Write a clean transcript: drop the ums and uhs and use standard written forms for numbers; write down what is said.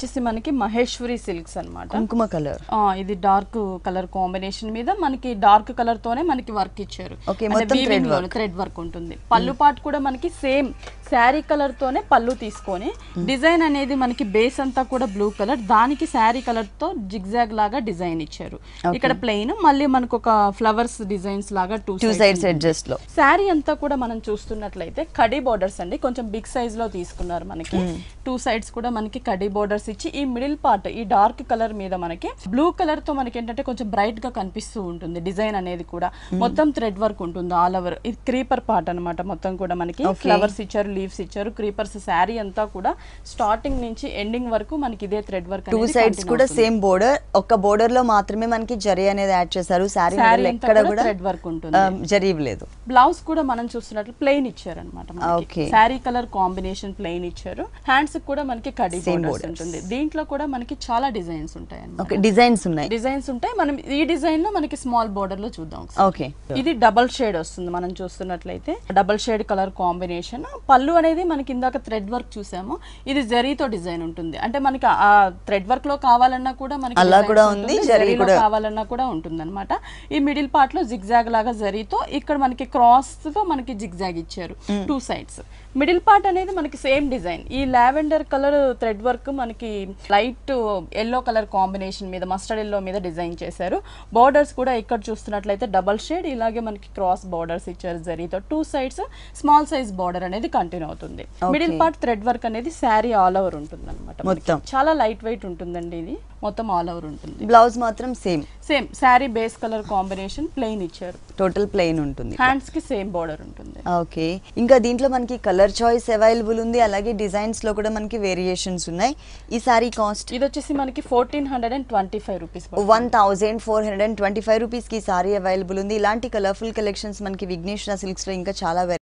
వచ్చేసి మనకి మహేశ్వరి సిల్క్స్ అన్నమాట. కుంకుమ కలర్. ఇది డార్క్ కలర్ కాంబినేషన్ మీద మనకి డార్క్ కలర్ తోనే మనకి వర్క్ ఇచ్చారు. థ్రెడ్ వర్క్ ఉంటుంది. పళ్ళు పాటు కూడా మనకి సేమ్ శారీ కలర్ తోనే పళ్ళు తీసుకొని డిజైన్ అనేది మనకి బేస్ అంతా కూడా బ్లూ కలర్, దానికి శారీ కలర్ తో జిగ్జాగ్ లాగా డిజైన్ ఇచ్చారు. ఇక్కడ ప్లెయిన్, మళ్ళీ మనకు ఒక ఫ్లవర్స్ డిజైన్స్ లాగా టూ సైడ్స్ అడ్జస్ట్ లో. శారీ అంతా కూడా మనం చూస్తున్నట్లయితే కడీ బోర్డర్స్ అండి, కొంచెం బిగ్ సైజ్ లో తీసుకున్నారు. మనకి టూ సైడ్స్ కూడా మనకి కడీ బోర్డర్స్ ఇచ్చి ఈ మిడిల్ పార్ట్ ఈ డార్క్ కలర్ మీద మనకి బ్లూ కలర్ తో మనకి ఏంటంటే కొంచెం బ్రైట్ గా కనిపిస్తూ ఉంటుంది. డిజైన్ అనేది కూడా మొత్తం థ్రెడ్ వర్క్ ఉంటుంది ఆల్ ఓవర్. ఇది క్రీపర్ పార్ట్ అన్నమాట. మొత్తం కూడా మనకి ఫ్లవర్స్ ఇచ్చారు, లీవ్స్ ఇచ్చారు, క్రీపర్స్. శారీ అంతా కూడా స్టార్టింగ్ నుంచి ఎండింగ్ వరకు మనకి ఇదే థ్రెడ్ వర్క్. టూ సైడ్స్ కూడా సేమ్ బోర్డర్, ఒక బోర్డర్ లో మాత్రమే మనకి జరీ అనేది యాడ్ చేశారు. శారీ ఎక్కడ కూడా థ్రెడ్ వర్క్ ఉంటుంది, జరీ లేదు. బ్లౌజ్ కూడా మనం చూస్తున్నట్లు ప్లెయిన్ ఇచ్చారు అనమాట. శారీ కలర్ కాంబినేషన్ ప్లెయిన్ ఇచ్చారు. హ్యాండ్స్ కూడా మనకి కడీ బోర్డర్స్ ఉంటుంది. దీంట్లో కూడా మనకి చాలా డిజైన్స్ ఉంటాయి అన్నమాట. డిజైన్స్ ఉంటాయి. మనం ఈ డిజైన్ లో మనకి స్మాల్ బోర్డర్ లో చూద్దాం. ఓకే, ఇది డబల్ షేడ్ వస్తుంది. మనం చూస్తున్నట్లయితే డబల్ షేడ్ కలర్ కాంబినేషన్. పళ్ళు అనేది మనకి ఇందాక థ్రెడ్ వర్క్ చూసాము, ఇది జరీతో డిజైన్ ఉంటుంది. అంటే మనకి ఆ థ్రెడ్ వర్క్ లో కావాలన్నా కూడా మనకి జరీలో కావాలన్నా కూడా ఉంటుంది అనమాట. ఈ మిడిల్ పార్ట్ లో జిగ్జాగ్ లాగా జరీతో, ఇక్కడ మనకి క్రాస్ తో మనకి జిగ్జాగ్ ఇచ్చారు టూ సైడ్స్. మిడిల్ పార్ట్ అనేది మనకి సేమ్ డిజైన్. ఈ లావెండర్ కలర్ థ్రెడ్ వర్క్ మనకి లైట్ ఎల్లో కలర్ కాంబినేషన్ మీద, మస్టర్డ్ ఎల్లో మీద డిజైన్ చేశారు. బోర్డర్స్ కూడా ఇక్కడ చూస్తున్నట్లయితే డబల్ షేడ్, ఇలాగే మనకి క్రాస్ బోర్డర్స్ ఇచ్చారు జరీతో. Two sides small size border అనేది కంటిన్యూ అవుతుంది. మిడిల్ పార్ట్ థ్రెడ్ వర్క్ అనేది శారీ ఆల్ ఓవర్ ఉంటుంది అనమాట. చాలా లైట్ వెయిట్ ఉంటుందండి. ఇది మొత్తం ఆల్ ఓవర్ ఉంటుంది. బ్లౌజ్ మాత్రం same sari base colour combination plain ఇచ్చారు. టోటల్ ప్లెయిన్ ఉంటుంది. హ్యాండ్స్ కి సేమ్ బోర్డర్ ఉంటుంది. ఓకే, ఇంకా దీంట్లో మనకి కలర్ చాయిస్ అవైలబుల్ ఉంది. అలాగే డిజైన్స్ లో కూడా మనకి వేరియేషన్స్ ఉన్నాయి. ఈ సారీ కాస్ట్ ఇది వచ్చేసి మనకి 1425 రూపీస్, 1425 రూపీస్ కి సారీ అవైలబుల్ ఉంది. ఇలాంటి కలర్ఫుల్ కలెక్షన్స్ మనకి విఘ్నేశ్వర సిల్క్స్ లో ఇంకా చాలా